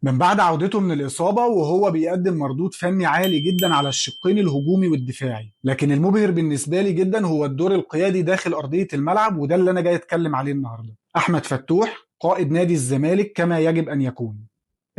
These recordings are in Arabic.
من بعد عودته من الإصابة وهو بيقدم مردود فني عالي جدا على الشقين الهجومي والدفاعي، لكن المبهر بالنسبة لي جدا هو الدور القيادي داخل أرضية الملعب، وده اللي أنا جاي أتكلم عليه النهاردة. أحمد فتوح قائد نادي الزمالك كما يجب أن يكون.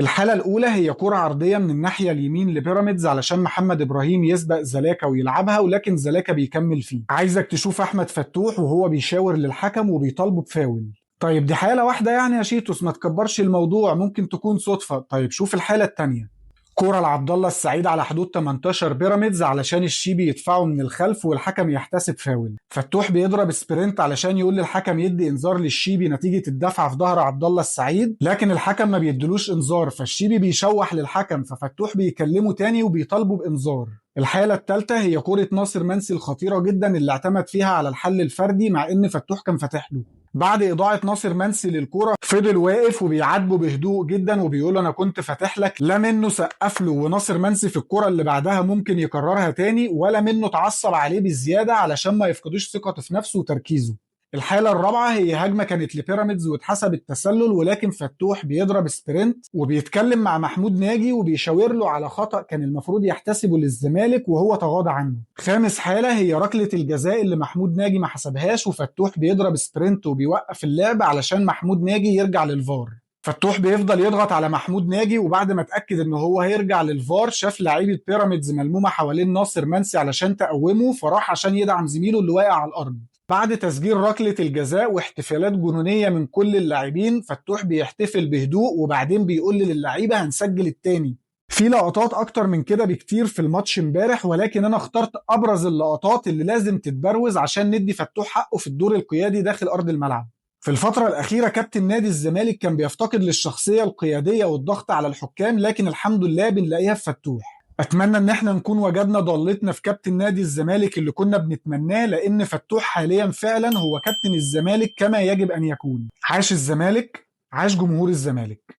الحالة الأولى هي كرة عرضية من الناحية اليمين لبيراميدز علشان محمد إبراهيم يسبق زلاكا ويلعبها، ولكن زلاكا بيكمل فيه. عايزك تشوف أحمد فتوح وهو بيشاور للحكم وبيطالبه بفاول. طيب دي حالة واحدة يعني يا شيتوس، ما تكبرش الموضوع، ممكن تكون صدفة. طيب شوف الحالة التانية. كرة لعبد الله السعيد على حدود 18 بيراميدز علشان الشيبي يدفعه من الخلف والحكم يحتسب فاول. فتوح بيضرب سبرنت علشان يقول للحكم يدي انذار للشيبي نتيجة الدفعة في ظهر عبد الله السعيد، لكن الحكم ما بيدلوش انذار، فالشيبي بيشوح للحكم، ففتوح بيكلمه تاني وبيطالبه بانذار. الحالة الثالثة هي كرة ناصر منسي الخطيرة جدا اللي اعتمد فيها على الحل الفردي مع ان فتوح كان فاتح له. بعد إضاعة ناصر منسي للكرة فضل واقف وبيعاتبه بهدوء جدا وبيقول أنا كنت فاتح لك، لا منه سقف له وناصر منسي في الكرة اللي بعدها ممكن يكررها تاني، ولا منه اتعصب عليه بزيادة علشان ما يفقدوش ثقته في نفسه وتركيزه. الحالة الرابعة هي هجمة كانت لبيراميدز واتحسب التسلل، ولكن فتوح بيضرب سبرنت وبيتكلم مع محمود ناجي وبيشاور له على خطأ كان المفروض يحتسبه للزمالك وهو تغاضى عنه. خامس حالة هي ركلة الجزاء اللي محمود ناجي ما حسبهاش، وفتوح بيضرب سبرنت وبيوقف اللعب علشان محمود ناجي يرجع للفار. فتوح بيفضل يضغط على محمود ناجي، وبعد ما اتاكد ان هو هيرجع للفار شاف لعيبه بيراميدز ملمومه حوالين ناصر منسي علشان تقومه، فراح عشان يدعم زميله اللي واقع على الارض. بعد تسجيل ركله الجزاء واحتفالات جنونيه من كل اللاعبين، فتوح بيحتفل بهدوء وبعدين بيقول للعيبه هنسجل التاني. في لقطات اكتر من كده بكتير في الماتش امبارح، ولكن انا اخترت ابرز اللقطات اللي لازم تتبروز عشان ندي فتوح حقه في الدور القيادي داخل ارض الملعب. في الفترة الأخيرة كابتن نادي الزمالك كان بيفتقد للشخصية القيادية والضغط على الحكام، لكن الحمد لله بنلاقيها في فتوح. أتمنى إن احنا نكون وجدنا ضالتنا في كابتن نادي الزمالك اللي كنا بنتمناه، لأن فتوح حاليا فعلا هو كابتن الزمالك كما يجب أن يكون. عاش الزمالك، عاش جمهور الزمالك.